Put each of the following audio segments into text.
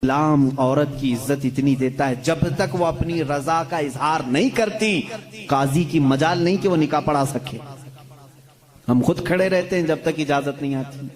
इस्लाम औरत की इज्जत इतनी देता है, जब तक वो अपनी रजा का इजहार नहीं करती काजी की मजाल नहीं कि वो निकाह पढ़ा सके। हम खुद खड़े रहते हैं जब तक इजाजत नहीं आती।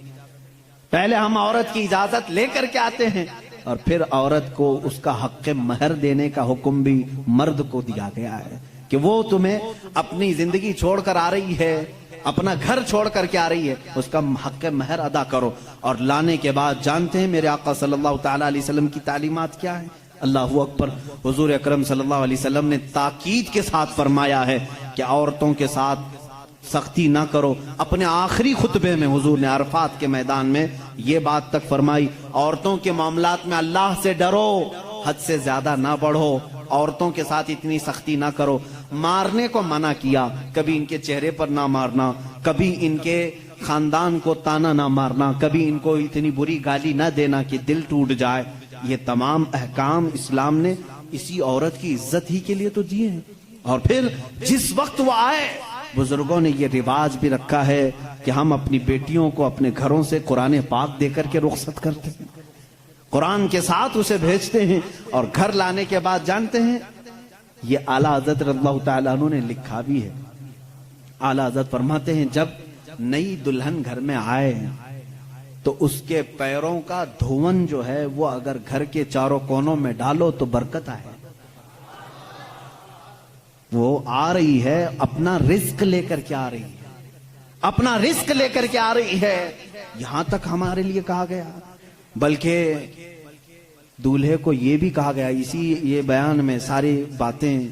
पहले हम औरत की इजाजत लेकर के आते हैं और फिर औरत को उसका हक महर देने का हुक्म भी मर्द को दिया गया है कि वो तुम्हें अपनी जिंदगी छोड़कर आ रही है, अपना घर छोड़ करके आ रही है, उसका हक महर अदा करो। और लाने के बाद जानते हैं मेरे आका सल्लल्लाहु ताला अलैहि वसल्लम की तालीमात क्या है? अल्लाहु अकबर। हुजूर अकरम सल्लल्लाहु अलैहि वसल्लम ने ताकीद के साथ फरमाया है कि औरतों के साथ सख्ती ना करो। अपने आखिरी खुतबे में हुजूर ने अरफात के मैदान में ये बात तक फरमाई, औरतों के मामलात में अल्लाह से डरो, हद से ज्यादा ना बढ़ो, औरतों के साथ इतनी सख्ती ना करो। मारने को मना किया, कभी इनके चेहरे पर ना मारना, कभी इनके खानदान को ताना ना मारना, कभी इनको इतनी बुरी गाली ना देना कि दिल टूट जाए। ये तमाम अहकाम इस्लाम ने इसी औरत की इज्जत ही के लिए तो दिए हैं। और फिर जिस वक्त वो आए, बुजुर्गों ने ये रिवाज भी रखा है कि हम अपनी बेटियों को अपने घरों से कुरान पाक देकर के रुखसत करते हैं, कुरान के साथ उसे भेजते हैं। और घर लाने के बाद जानते हैं ये आला हज़रत रज़ियल्लाहु ताला अन्हु ने लिखा भी है। आला हज़रत फरमाते हैं जब नई दुल्हन घर में आए तो उसके पैरों का धोवन जो है वो अगर घर के चारों कोनों में डालो तो बरकत आए। वो आ रही है, अपना रिस्क लेकर के आ रही है, अपना रिस्क लेकर के आ रही है। यहां तक हमारे लिए कहा गया, बल्कि दूल्हे को यह भी कहा गया, इसी ये बयान में सारी बातें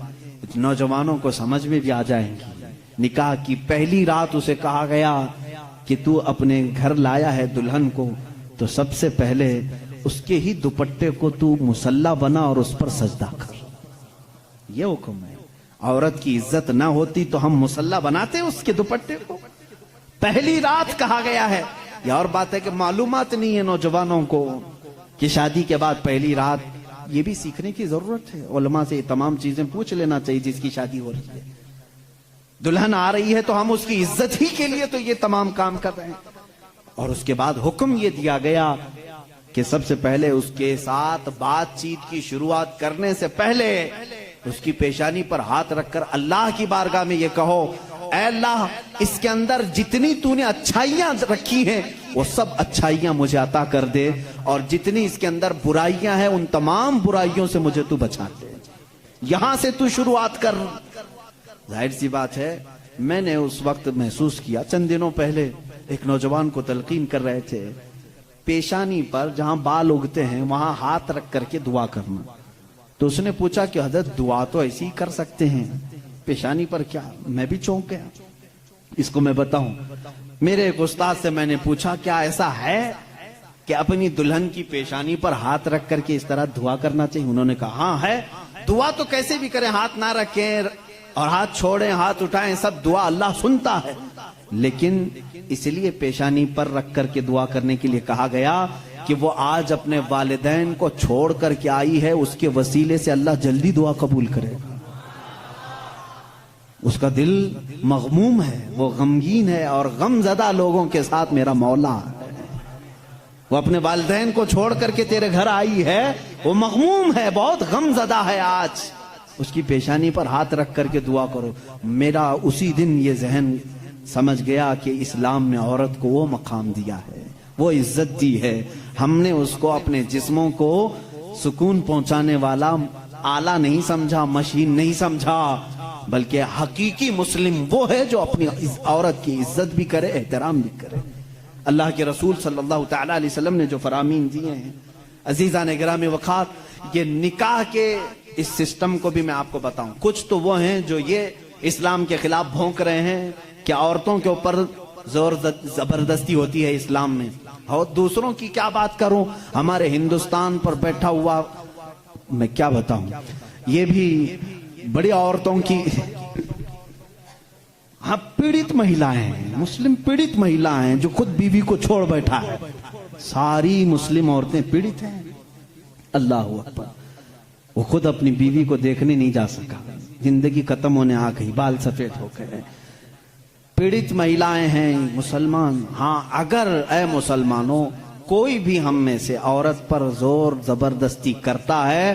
नौजवानों को समझ में भी आ जाएंगी। निकाह की पहली रात उसे कहा गया कि तू अपने घर लाया है दुल्हन को तो सबसे पहले उसके ही दुपट्टे को तू मुसल्ला बना और उस पर सजदा कर। ये हुक्म है। औरत की इज्जत ना होती तो हम मुसल्ला बनाते उसके दुपट्टे को। पहली रात कहा गया है। यह और बात है कि मालूमात नहीं है नौजवानों को कि शादी के बाद पहली रात, ये भी सीखने की जरूरत है। उलमा से तमाम चीजें पूछ लेना चाहिए जिसकी शादी हो रही है। दुल्हन आ रही है तो हम उसकी इज्जत ही के लिए तो ये तमाम काम कर रहे हैं। और उसके बाद हुक्म ये दिया गया कि सबसे पहले उसके साथ बातचीत की शुरुआत करने से पहले उसकी पेशानी पर हाथ रखकर अल्लाह की बारगाह में ये कहो, ऐ अल्लाह, इसके अंदर जितनी तूने अच्छाइयां रखी हैं वो सब अच्छाइयां मुझे अता कर दे, और जितनी इसके अंदर बुराइयां हैं उन तमाम बुराइयों से मुझे तू बचा दे। यहां से तू शुरुआत कर। जाहिर सी बात है, मैंने उस वक्त महसूस किया, चंद दिनों पहले एक नौजवान को तलकीन कर रहे थे, पेशानी पर जहां बाल उगते हैं वहां हाथ रख करके दुआ करना। तो उसने पूछा कि हजरत दुआ तो ऐसे ही कर सकते हैं, पेशानी पर क्या? मैं भी चौंक गया। इसको मैं बताऊं, मेरे एक उस्ताद से मैंने पूछा क्या ऐसा है कि अपनी दुल्हन की पेशानी पर हाथ रख करके इस तरह दुआ करना चाहिए? उन्होंने कहा हाँ है। दुआ तो कैसे भी करें, हाथ ना रखें और हाथ छोड़ें, हाथ उठाएं, सब दुआ अल्लाह सुनता है। लेकिन इसलिए पेशानी पर रख करके दुआ करने के लिए कहा गया कि वो आज अपने वालिदैन को छोड़ करके आई है, उसके वसीले से अल्लाह जल्दी दुआ कबूल करेगा। उसका दिल मगमूम है, वो गमगीन है, और गमज़दा लोगों के साथ मेरा मौला है। वो अपने वालिदैन को छोड़ करके तेरे घर आई है, वो मगमूम है, बहुत गमज़दा है। आज उसकी पेशानी पर हाथ रख करके दुआ करो। मेरा उसी दिन ये जहन समझ गया कि इस्लाम ने औरत को वो मकाम दिया है, वो इज्जत दी है। हमने उसको अपने जिस्मों को सुकून पहुंचाने वाला आला नहीं समझा, मशीन नहीं समझा, बल्कि हकीकी मुस्लिम वो है जो अपनी औरत की इज्जत भी करे, एहतराम भी करे। अल्लाह के रसूल सल्लल्लाहु ताला अलैहि वसल्लम ने जो फरामीन दिए हैं, अजीजा ने गिरामी वक़ात, ये निकाह के इस सिस्टम को भी मैं आपको बताऊं। कुछ तो वो हैं जो ये इस्लाम के खिलाफ भौंक रहे हैं कि औरतों के ऊपर जोर जबरदस्ती होती है इस्लाम में, और दूसरों की क्या बात करूं, हमारे हिंदुस्तान पर बैठा हुआ मैं क्या बताऊं, ये भी बड़ी औरतों की, हाँ, पीड़ित महिलाएं हैं, मुस्लिम पीड़ित महिलाएं हैं जो खुद बीवी को छोड़ बैठा है। सारी मुस्लिम औरतें पीड़ित हैं। अल्लाह अकबर। वो खुद अपनी बीवी को देखने नहीं जा सका, जिंदगी खत्म होने आ गई, बाल सफेद हो गए। पीड़ित महिलाएं हैं मुसलमान। हाँ, अगर ऐ मुसलमानों कोई भी हम में से औरत पर जोर जबरदस्ती करता है,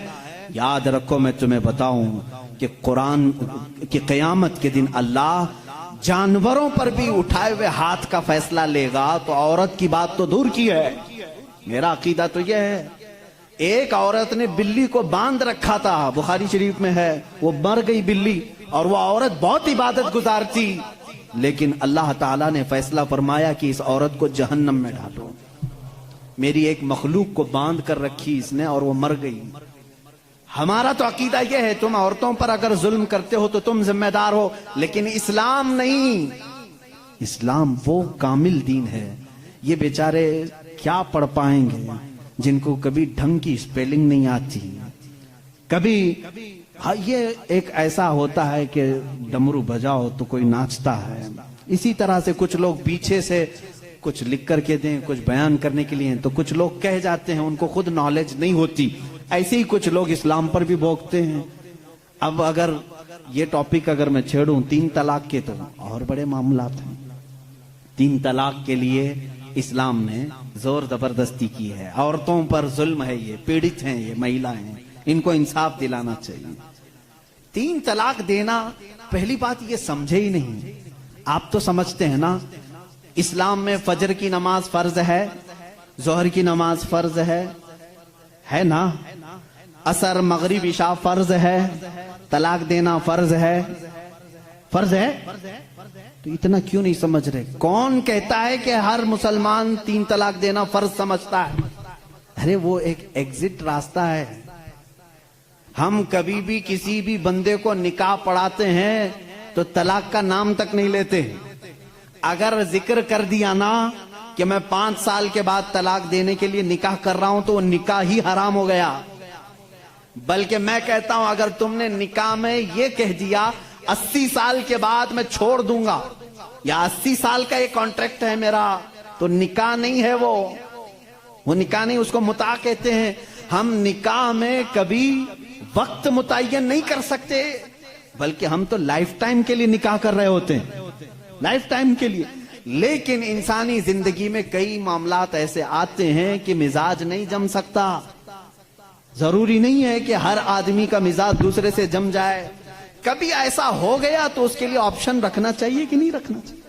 याद रखो मैं तुम्हें बताऊं कि कुरान की क़यामत के दिन अल्लाह जानवरों पर भी उठाए हुए हाथ का फैसला लेगा। तो औरत की बात तो दूर की है, मेरा अकीदा तो यह है। एक औरत ने बिल्ली को बांध रखा था, बुखारी शरीफ में है, वो मर गई बिल्ली, और वो औरत बहुत इबादत गुजार थी, लेकिन अल्लाह ताला ने फैसला फरमाया कि इस औरत को जहन्नम में डालो। मेरी एक मखलूक को बांध कर रखी इसने और वो मर गई। हमारा तो अकीदा यह है, तुम औरतों पर अगर जुल्म करते हो तो तुम जिम्मेदार हो, लेकिन इस्लाम नहीं। इस्लाम वो कामिल दीन है। ये बेचारे क्या पढ़ पाएंगे जिनको कभी ढंग की स्पेलिंग नहीं आती, कभी हाँ, ये एक ऐसा होता है कि डमरू बजाओ तो कोई नाचता है। इसी तरह से कुछ लोग पीछे से कुछ लिख करके दें, कुछ बयान करने के लिए, तो कुछ लोग कह जाते हैं, उनको खुद नॉलेज नहीं होती। ऐसे ही कुछ लोग इस्लाम पर भी भोंकते हैं। अब अगर ये टॉपिक अगर मैं छेड़ूं 3 तलाक के, तो और बड़े मामलात हैं। 3 तलाक के लिए इस्लाम ने जोर जबरदस्ती की है। औरतों पर जुल्म है, ये पीड़ित हैं, ये महिलाएं हैं, इनको इंसाफ दिलाना चाहिए। 3 तलाक देना, पहली बात ये समझे ही नहीं। आप तो समझते हैं ना, इस्लाम में फजर की नमाज फर्ज है, जोहर की नमाज फर्ज है ना, असर मगरिब इशा फर्ज है, तलाक देना फर्ज है। फर्ज है तो इतना क्यों नहीं समझ रहे? कौन कहता है कि हर मुसलमान 3 तलाक देना फर्ज समझता है? अरे वो एक एग्जिट रास्ता है। हम कभी भी किसी भी बंदे को निकाह पढ़ाते हैं तो तलाक का नाम तक नहीं लेते। अगर जिक्र कर दिया ना कि मैं 5 साल के बाद तलाक देने के लिए निकाह कर रहा हूं, तो वो निकाह ही हराम हो गया। बल्कि मैं कहता हूं, अगर तुमने निकाह में ये कह दिया 80 साल के बाद मैं छोड़ दूंगा, या 80 साल का ये कॉन्ट्रैक्ट है मेरा, तो निकाह नहीं है वो निकाह नहीं, उसको मुता कहते हैं। हम निकाह में कभी वक्त मुतय्यन नहीं कर सकते, बल्कि हम तो लाइफ टाइम के लिए निकाह कर रहे होते हैं, लाइफ टाइम के लिए। लेकिन इंसानी जिंदगी में कई मामलात ऐसे आते हैं कि मिजाज नहीं जम सकता। जरूरी नहीं है कि हर आदमी का मिजाज दूसरे से जम जाए। कभी ऐसा हो गया तो उसके लिए ऑप्शन रखना चाहिए कि नहीं रखना चाहिए?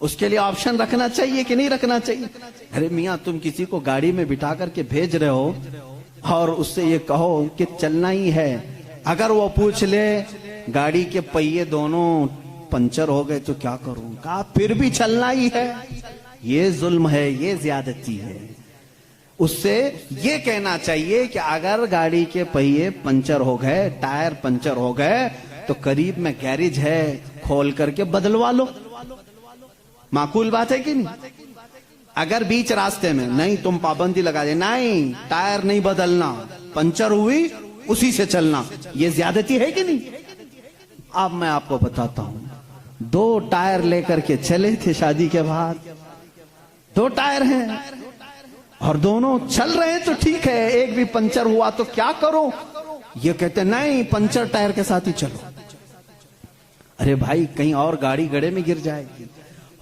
उसके लिए ऑप्शन रखना चाहिए कि नहीं रखना चाहिए? अरे मियां, तुम किसी को गाड़ी में बिठा करके भेज रहे हो और उससे ये कहो कि चलना ही है, अगर वो पूछ ले गाड़ी के पहिए दोनों पंचर हो गए तो क्या करूं? कहा फिर भी चलना ही है। ये जुल्म है, ये ज्यादती है। उससे ये कहना चाहिए कि अगर गाड़ी के पहिए पंचर हो गए, टायर पंचर हो गए, तो करीब में गैरेज है, खोल करके बदलवा लो। माकूल बात है कि नहीं? अगर बीच रास्ते में नहीं, तुम पाबंदी लगा दे, नहीं टायर नहीं बदलना, पंचर हुई उसी से चलना, ये ज्यादती है कि नहीं? अब मैं आपको बताता हूं, 2 टायर लेकर के चले थे शादी के बाद, 2 टायर हैं और दोनों चल रहे हैं तो ठीक है, एक भी पंचर हुआ तो क्या करो? ये कहते नहीं, पंचर टायर के साथ ही चलो। अरे भाई, कहीं और गाड़ी गड्ढे में गिर जाएगी।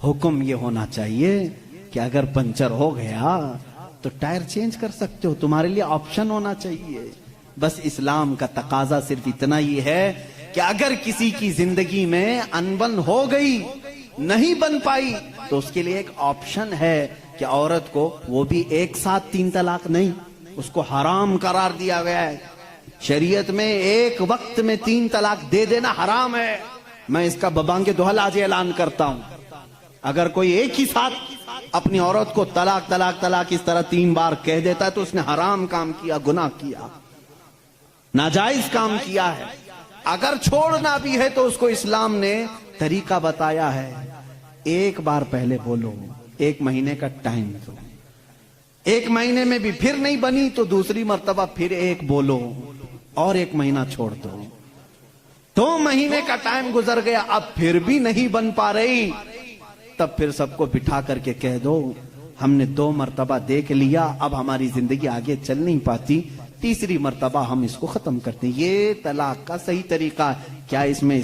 हुक्म ये होना चाहिए कि अगर पंचर हो गया तो टायर चेंज कर सकते हो, तुम्हारे लिए ऑप्शन होना चाहिए। बस इस्लाम का तकाजा सिर्फ इतना ही है कि अगर किसी की जिंदगी में अनबन हो गई, नहीं बन पाई, तो उसके लिए एक ऑप्शन है कि औरत को, वो भी एक साथ 3 तलाक नहीं, उसको हराम करार दिया गया है। शरीयत में एक वक्त में 3 तलाक दे देना हराम है। मैं इसका बबांगे दोहल आज ऐलान करता हूं, अगर कोई एक ही साथ अपनी औरत को तलाक तलाक तलाक इस तरह 3 बार कह देता है तो उसने हराम काम किया, गुनाह किया, नाजायज काम किया है। अगर छोड़ना भी है तो उसको इस्लाम ने तरीका बताया है। एक बार पहले बोलो, 1 महीने का टाइम दो, 1 महीने में भी फिर नहीं बनी तो दूसरी मर्तबा फिर 1 बोलो और 1 महीना छोड़ दो। 2 महीने का टाइम गुजर गया, अब फिर भी नहीं बन पा रही, तब फिर सबको बिठा करके कह दो हमने 2 मर्तबा देख लिया, अब हमारी जिंदगी आगे चल नहीं पाती, तीसरी मर्तबा हम इसको खत्म करते हैं। ये तलाक का सही तरीका क्या इसमें